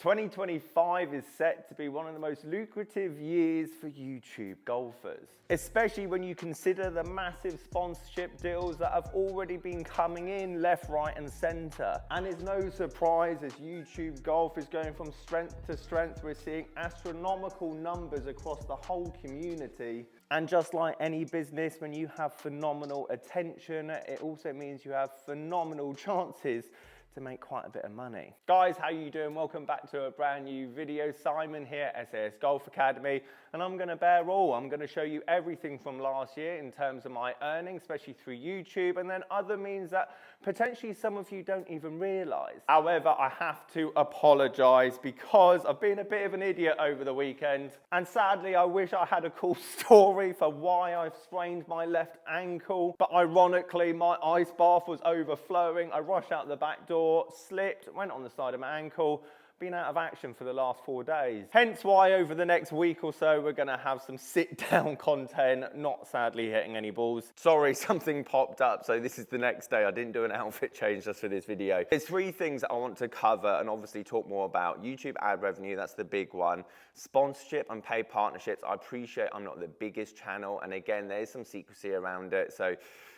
2025 is set to be one of the most lucrative years for YouTube golfers, especially when you consider the massive sponsorship deals that have already been coming in left, right, and center. And it's no surprise as YouTube golf is going from strength to strength, we're seeing astronomical numbers across the whole community. And just like any business, when you have phenomenal attention, it also means you have phenomenal chances to make quite a bit of money. Guys, how you doing? Welcome back to a brand new video. Simon here, SAS Golf Academy, and I'm gonna bear all. I'm gonna show you everything from last year in terms of my earnings, especially through YouTube, and then other means that potentially some of you don't even realize. However, I have to apologize because I've been a bit of an idiot over the weekend, and sadly, I wish I had a cool story for why I've sprained my left ankle, but ironically, my ice bath was overflowing. I rushed out the back door, slipped, went on the side of my ankle, been out of action for the last 4 days. Hence why over the next week or so, we're gonna have some sit down content, not sadly hitting any balls. Sorry, something popped up, so this is the next day. I didn't do an outfit change just for this video. There's 3 things that I want to cover and obviously talk more about. YouTube ad revenue, that's the big one. Sponsorship and paid partnerships. I appreciate I'm not the biggest channel, and again, there's some secrecy around it, so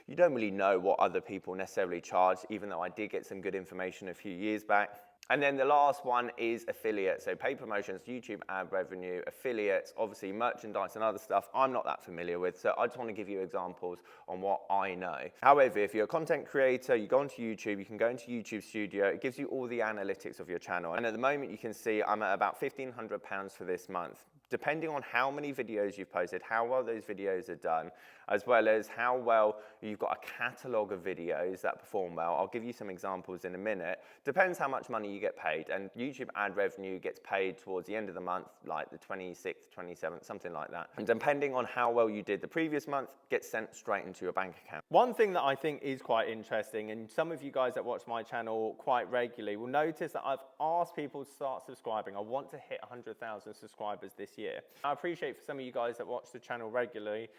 you don't really know what other people necessarily charge, even though I did get some good information a few years back. And then the last one is affiliates. So paid promotions, YouTube ad revenue, affiliates, obviously merchandise and other stuff I'm not that familiar with. So I just want to give you examples on what I know. However, if you're a content creator, you go onto YouTube, you can go into YouTube Studio. It gives you all the analytics of your channel. And at the moment you can see I'm at about £1,500 for this month. Depending on how many videos you've posted, how well those videos are done, as well as how well you've got a catalogue of videos that perform well. I'll give you some examples in a minute. Depends how much money you get paid, and YouTube ad revenue gets paid towards the end of the month, like the 26th, 27th, something like that. And depending on how well you did the previous month, gets sent straight into your bank account. One thing that I think is quite interesting, and some of you guys that watch my channel quite regularly will notice that I've asked people to start subscribing. I want to hit 100,000 subscribers this year. I appreciate for some of you guys that watch the channel regularly,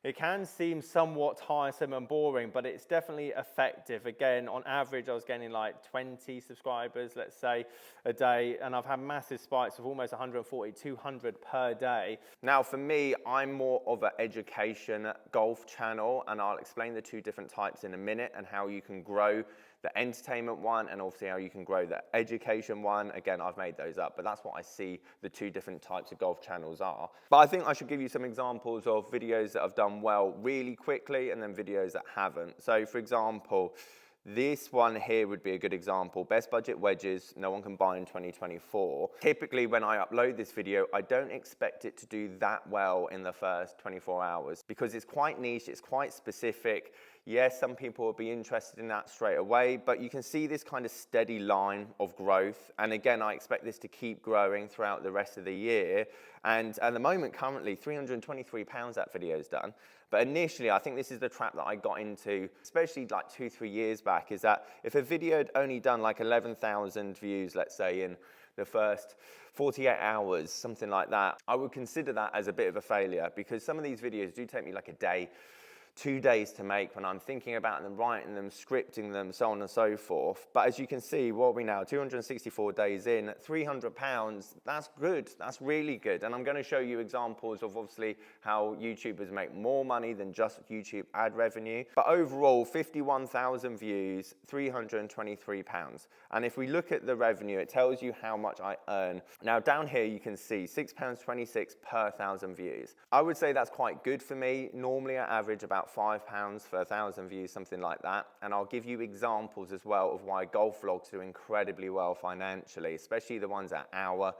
it can seem somewhat tiresome and boring, but it's definitely effective. Again, on average, I was getting like 20 subscribers, let's say, a day, and I've had massive spikes of almost 140, 200 per day. Now, for me, I'm more of an education golf channel, and I'll explain the 2 different types in a minute and how you can grow the entertainment one and obviously how you can grow the education one. Again, I've made those up, but that's what I see the 2 different types of golf channels are. But I think I should give you some examples of videos that have done well really quickly and then videos that haven't. So for example, this one here would be a good example. Best budget wedges, no one can buy in 2024. Typically when I upload this video, I don't expect it to do that well in the first 24 hours because it's quite niche, it's quite specific. Yes, some people will be interested in that straight away, but you can see this kind of steady line of growth. And again, I expect this to keep growing throughout the rest of the year. And at the moment, currently, £323 that video's done. But initially, I think this is the trap that I got into, especially like 2-3 years back, is that if a video had only done like 11,000 views, let's say, in the first 48 hours, something like that, I would consider that as a bit of a failure because some of these videos do take me like a day, 2 days to make when I'm thinking about them, writing them, scripting them, so on and so forth. But as you can see, what are we now? 264 days in, £300, that's good, that's really good. And I'm gonna show you examples of obviously how YouTubers make more money than just YouTube ad revenue. But overall, 51,000 views, £323. And if we look at the revenue, it tells you how much I earn. Now down here, you can see £6.26 per 1,000 views. I would say that's quite good for me. Normally I average about £5 for 1,000 views, something like that. And I'll give you examples as well of why golf vlogs do incredibly well financially, especially the ones that are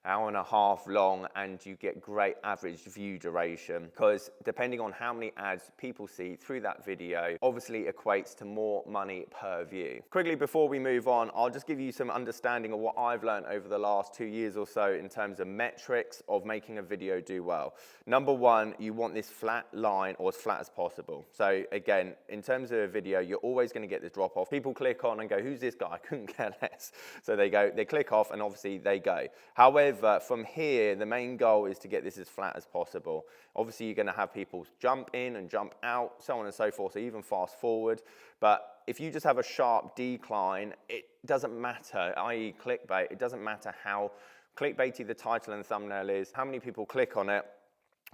hour and a half long, and you get great average view duration because depending on how many ads people see through that video obviously equates to more money per view. Quickly before we move on, I'll just give you some understanding of what I've learned over the last 2 years or so in terms of metrics of making a video do well. Number 1, you want this flat line or as flat as possible. So again, in terms of a video, you're always going to get this drop off. People click on and go, who's this guy? I couldn't care less. So they click off and obviously they go. However, However, from here, the main goal is to get this as flat as possible. Obviously, you're gonna have people jump in and jump out, so on and so forth, so even fast forward. But if you just have a sharp decline, it doesn't matter, i.e. clickbait, it doesn't matter how clickbaity the title and thumbnail is, how many people click on it.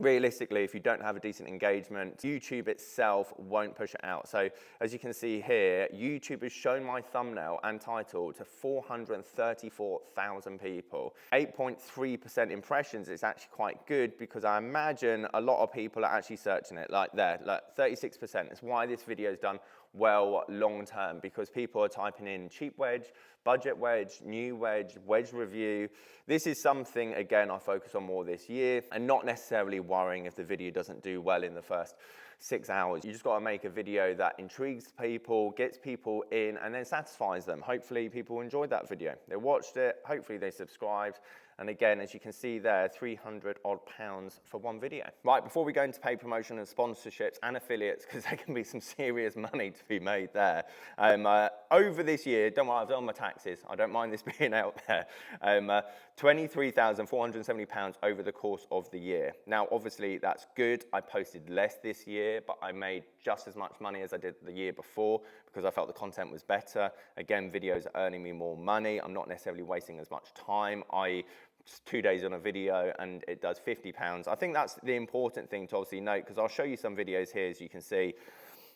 Realistically, if you don't have a decent engagement, YouTube itself won't push it out. So as you can see here, YouTube has shown my thumbnail and title to 434,000 people. 8.3% impressions is actually quite good because I imagine a lot of people are actually searching it like there, like 36%. It's why this video is done well long term, because people are typing in cheap wedge, budget wedge, new wedge, wedge review. This is something, again, I focus on more this year, and not necessarily worrying if the video doesn't do well in the first 6 hours. You just got to make a video that intrigues people, gets people in, and then satisfies them. Hopefully people enjoyed that video. They watched it, hopefully they subscribed. And again, as you can see there, 300 odd pounds for one video. Right, before we go into paid promotion and sponsorships and affiliates, because there can be some serious money to be made there. Over this year, don't worry, I've done my taxes. I don't mind this being out there. £23,470 over the course of the year. Now, obviously, that's good. I posted less this year, but I made just as much money as I did the year before because I felt the content was better. Again, videos are earning me more money. I'm not necessarily wasting as much time. 2 days on a video and it does £50. I think that's the important thing to obviously note, because I'll show you some videos here, as you can see.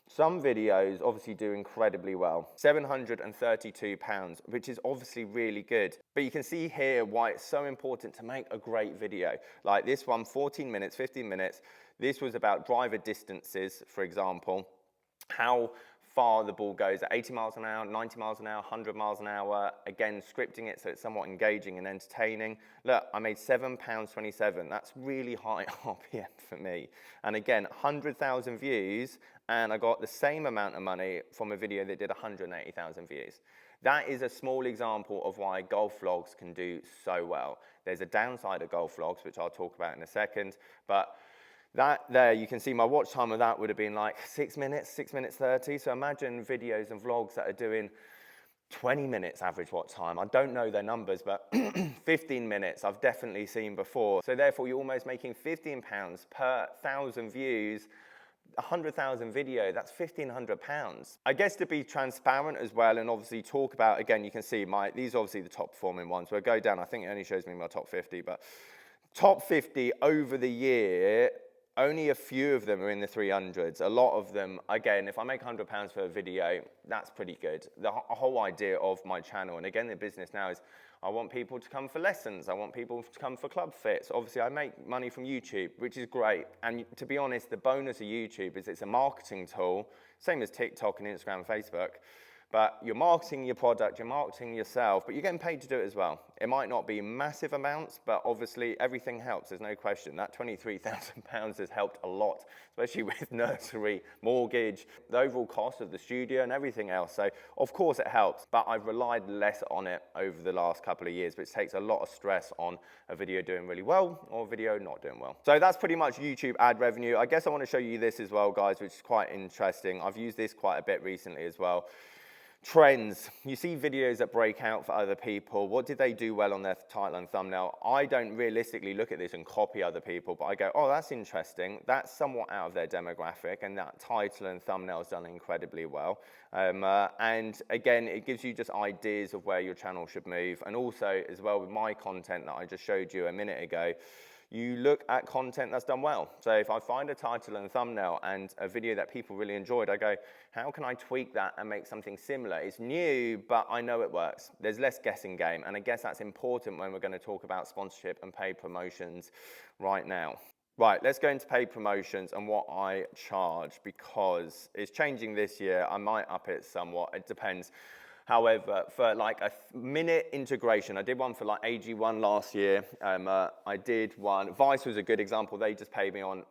Some videos obviously do incredibly well. £732, which is obviously really good. But you can see here why it's so important to make a great video. Like this one, 14 minutes, 15 minutes. This was about driver distances, for example. How far the ball goes at 80 miles an hour, 90 miles an hour, 100 miles an hour. Again, scripting it so it's somewhat engaging and entertaining. Look, I made £7.27. That's really high RPM for me. And again, 100,000 views, and I got the same amount of money from a video that did 180,000 views. That is a small example of why golf vlogs can do so well. There's a downside of golf vlogs, which I'll talk about in a second, but that there, you can see my watch time of that would have been like 6 minutes, 6 minutes 30. So imagine videos and vlogs that are doing 20 minutes average watch time. I don't know their numbers, but 15 minutes I've definitely seen before. So therefore you're almost making £15 per 1,000 views. 100,000 video, that's £1,500. I guess to be transparent as well and obviously talk about, again, you can see these are obviously the top performing ones. We'll go down, I think it only shows me my top 50, but top 50 over the year, only a few of them are in the 300s. A lot of them, again, if I make £100 for a video, that's pretty good. The whole idea of my channel, and again, the business now is I want people to come for lessons. I want people to come for club fits. Obviously, I make money from YouTube, which is great. And to be honest, the bonus of YouTube is it's a marketing tool, same as TikTok and Instagram and Facebook. But you're marketing your product, you're marketing yourself, but you're getting paid to do it as well. It might not be massive amounts, but obviously everything helps, there's no question. That £23,000 has helped a lot, especially with nursery, mortgage, the overall cost of the studio and everything else. So of course it helps, but I've relied less on it over the last couple of years, which takes a lot of stress on a video doing really well or a video not doing well. So that's pretty much YouTube ad revenue. I guess I want to show you this as well, guys, which is quite interesting. I've used this quite a bit recently as well. Trends. You see videos that break out for other people. What did they do well on their title and thumbnail? I don't realistically look at this and copy other people, but I go, oh, that's interesting. That's somewhat out of their demographic, and that title and thumbnail's done incredibly well. And again, it gives you just ideas of where your channel should move. And also, as well, with my content that I just showed you a minute ago, you look at content that's done well. So if I find a title and thumbnail and a video that people really enjoyed, I go, how can I tweak that and make something similar? It's new, but I know it works. There's less guessing game, and I guess that's important when we're going to talk about sponsorship and paid promotions right now. Right, let's go into paid promotions and what I charge, because it's changing this year. I might up it somewhat, it depends. However, for like a minute integration, I did one for like AG1 last year. I did one, Vice was a good example. They just paid me on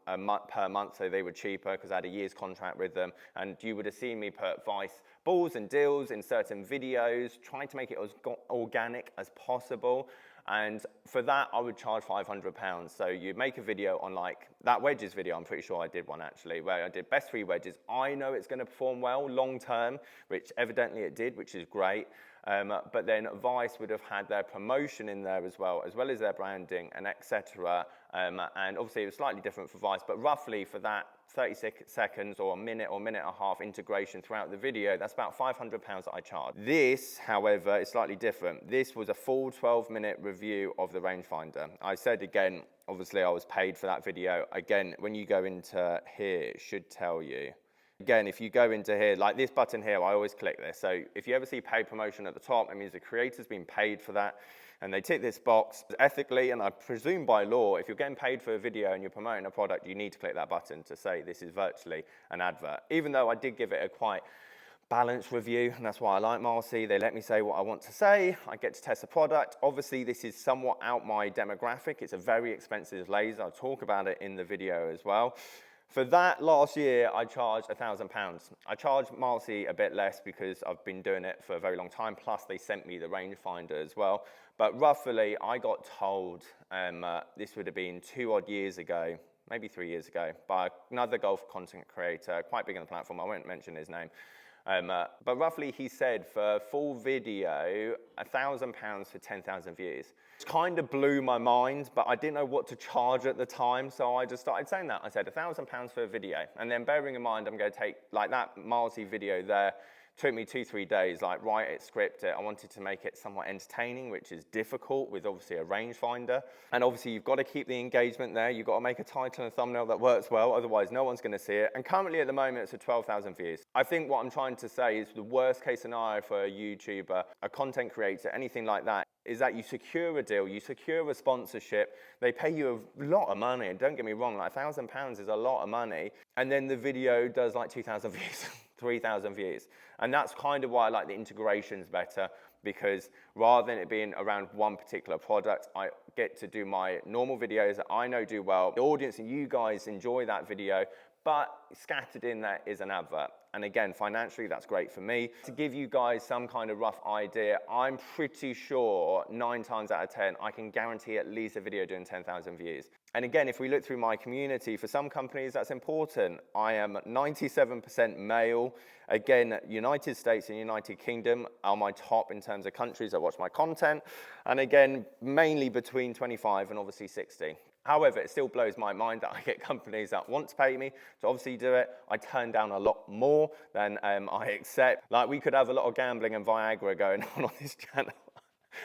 per month, so they were cheaper because I had a year's contract with them. And you would have seen me put Vice balls and deals in certain videos, trying to make it as organic as possible. And for that, I would charge £500. So you'd make a video on like that wedges video. I'm pretty sure I did one actually, where I did best 3 wedges. I know it's going to perform well long term, which evidently it did, which is great. But then Vice would have had their promotion in there as well as their branding and etc. And obviously it was slightly different for Vice, but roughly for that 30 seconds or a minute and a half integration throughout the video, that's about £500 that I charge. This, however, is slightly different. This was a full 12-minute review of the rangefinder. I said again, obviously I was paid for that video. Again, when you go into here, it should tell you. Again, if you go into here, like this button here, I always click this. So if you ever see paid promotion at the top, it means the creator's been paid for that. And they tick this box ethically, and I presume by law, if you're getting paid for a video and you're promoting a product, you need to click that button to say this is virtually an advert. Even though I did give it a quite balanced review, and that's why I like Marcy. They let me say what I want to say. I get to test the product. Obviously, this is somewhat out my demographic. It's a very expensive laser. I'll talk about it in the video as well. For that last year, I charged £1,000. I charged Marcy a bit less because I've been doing it for a very long time, plus they sent me the rangefinder as well. But roughly, I got told, this would have been 2 odd years ago, maybe 3 years ago, by another golf content creator, quite big on the platform, I won't mention his name. But roughly he said for full video, £1,000 for 10,000 views. It kind of blew my mind, but I didn't know what to charge at the time, so I just started saying that. I said £1,000 for a video. And then bearing in mind, I'm going to take, like that Marcy video there, took me 2-3 days, like write it, script it. I wanted to make it somewhat entertaining, which is difficult with obviously a rangefinder. And obviously you've got to keep the engagement there. You've got to make a title and a thumbnail that works well, otherwise no one's going to see it. And currently at the moment it's at 12,000 views. I think what I'm trying to say is the worst case scenario for a YouTuber, a content creator, anything like that, is that you secure a deal, you secure a sponsorship, they pay you a lot of money, and don't get me wrong, like £1,000 is a lot of money, and then the video does like 2,000 views, 3,000 views. And that's kind of why I like the integrations better, because rather than it being around one particular product, I get to do my normal videos that I know do well. The audience and you guys enjoy that video, but scattered in there is an advert. And again, financially, that's great for me. To give you guys some kind of rough idea, I'm pretty sure 9 times out of 10, I can guarantee at least a video doing 10,000 views. And again, if we look through my community, for some companies, that's important. I am 97% male. Again, United States and United Kingdom are my top in terms of countries that watch my content. And again, mainly between 25 and obviously 60. However, it still blows my mind that I get companies that want to pay me to obviously do it. I turn down a lot more than I accept. Like, we could have a lot of gambling and Viagra going on this channel.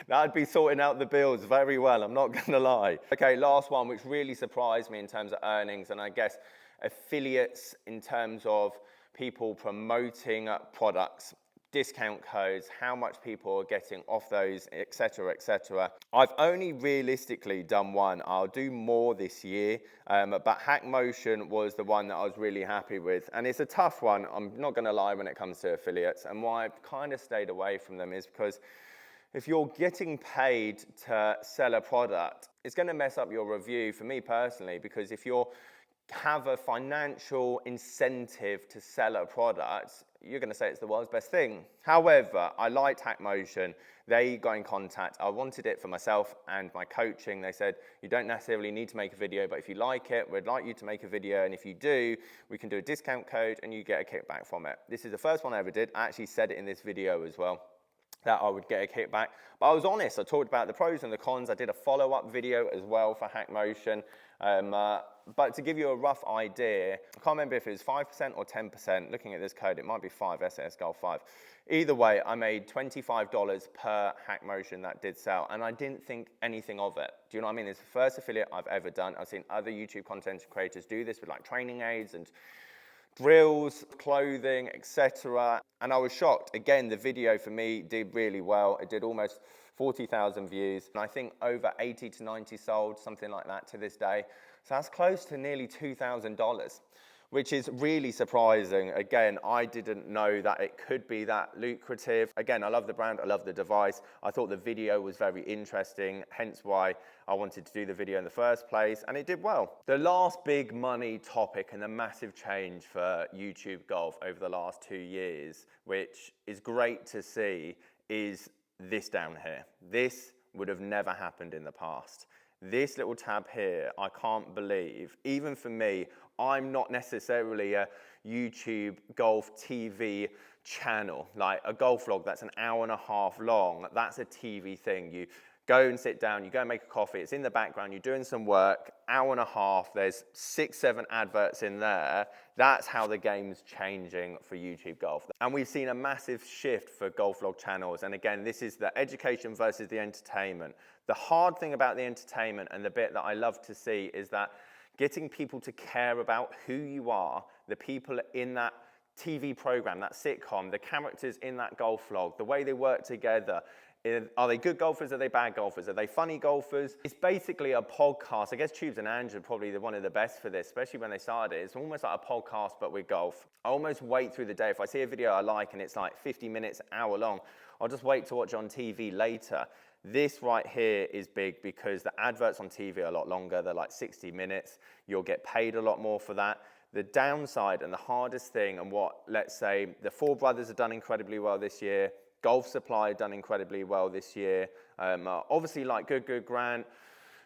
That'd be sorting out the bills very well, I'm not gonna lie. Okay, last one, which really surprised me in terms of earnings, and I guess affiliates in terms of people promoting products. Discount codes, how much people are getting off those, etc., etc. I've only realistically done one. I'll do more this year, but Hack Motion was the one that I was really happy with. And it's a tough one, I'm not going to lie, when it comes to affiliates. And why I've kind of stayed away from them is because if you're getting paid to sell a product, it's going to mess up your review for me personally, because if you have a financial incentive to sell a product, you're going to say it's the world's best thing. However, I liked Hack Motion. They got in contact. I wanted it for myself and my coaching. They said, you don't necessarily need to make a video, but if you like it, we'd like you to make a video. And if you do, we can do a discount code and you get a kickback from it. This is the first one I ever did. I actually said it in this video as well, that I would get a kickback. But I was honest. I talked about the pros and the cons. I did a follow-up video as well for Hack Motion. But to give you a rough idea, I can't remember if it was 5% or 10%. Looking at this code, it might be 5, SAS Golf 5. Either way, I made $25 per Hack Motion that did sell, and I didn't think anything of it. Do you know what I mean? It's the first affiliate I've ever done. I've seen other YouTube content creators do this with like training aids and drills, clothing, etc. And I was shocked. Again, the video for me did really well. It did almost 40,000 views. And I think over 80 to 90 sold, something like that to this day. So that's close to nearly $2,000, which is really surprising. Again, I didn't know that it could be that lucrative. Again, I love the brand, I love the device. I thought the video was very interesting, hence why I wanted to do the video in the first place, and it did well. The last big money topic and the massive change for YouTube Golf over the last 2 years, which is great to see, is this down here. This would have never happened in the past. This little tab here, I can't believe, even for me, I'm not necessarily a YouTube Golf TV channel, like a golf vlog that's an hour and a half long, that's a TV thing. You go and sit down, you go and make a coffee, it's in the background, you're doing some work, hour and a half, there's 6, 7 adverts in there. That's how the game's changing for YouTube Golf. And we've seen a massive shift for golf vlog channels. And again, this is the education versus the entertainment. The hard thing about the entertainment and the bit that I love to see is that getting people to care about who you are, the people in that TV program, that sitcom, the characters in that golf vlog, the way they work together. Are they good golfers? Are they bad golfers? Are they funny golfers? It's basically a podcast. I guess Tubes and Ange are probably one of the best for this, especially when they started it. It's almost like a podcast, but with golf. I almost wait through the day. If I see a video I like and it's like 50 minutes, hour long, I'll just wait to watch on TV later. This right here is big because the adverts on TV are a lot longer. They're like 60 minutes. You'll get paid a lot more for that. The downside and the hardest thing, and what, let's say, the Four Brothers have done incredibly well this year, Golf Supply have done incredibly well this year, obviously like Good Grant,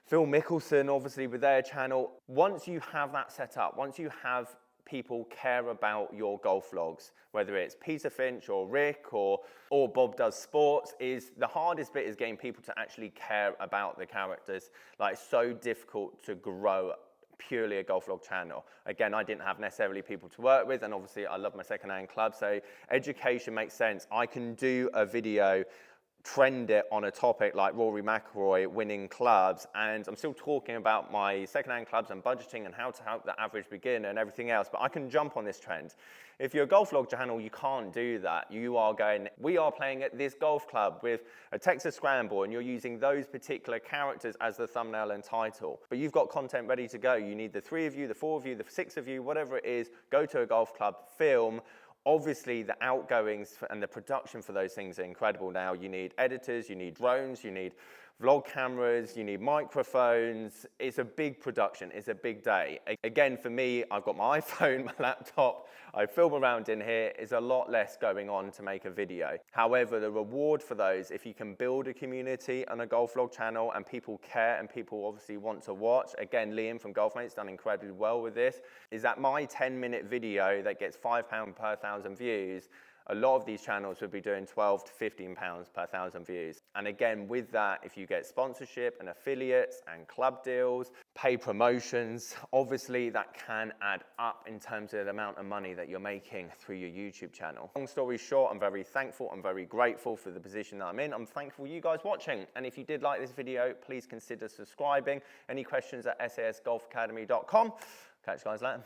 Phil Mickelson, obviously with their channel. Once you have that set up, once you have people care about your golf vlogs, whether it's Peter Finch or Rick or Bob Does Sports, is the hardest bit is getting people to actually care about the characters. Like, it's so difficult to grow purely a golf vlog channel. Again, I didn't have necessarily people to work with, and obviously I love my secondhand club, so education makes sense. I can do a video, trend it on a topic like Rory McIlroy winning clubs, and I'm still talking about my secondhand clubs and budgeting and how to help the average beginner and everything else, but I can jump on this trend. If you're a golf vlog channel, you can't do that. You are going, we are playing at this golf club with a Texas Scramble, and you're using those particular characters as the thumbnail and title. But you've got content ready to go. You need the 3 of you, the 4 of you, the 6 of you, whatever it is, go to a golf club, film. Obviously, the outgoings and the production for those things are incredible now. You need editors, you need drones, you need vlog cameras, you need microphones. It's a big production, it's a big day. Again, for me, I've got my iPhone, my laptop, I film around in here. It's a lot less going on to make a video. However, the reward for those, if you can build a community on a golf vlog channel and people care and people obviously want to watch, again, Liam from Golfmate's done incredibly well with this, is that my 10-minute video that gets £5 per 1,000 views, a lot of these channels would be doing £12 to £15 per 1,000 views. And again, with that, if you get sponsorship and affiliates and club deals, pay promotions, obviously that can add up in terms of the amount of money that you're making through your YouTube channel. Long story short, I'm very thankful, I'm very grateful for the position that I'm in. I'm thankful for you guys watching. And if you did like this video, please consider subscribing. Any questions at sasgolfacademy.com. Catch you guys later.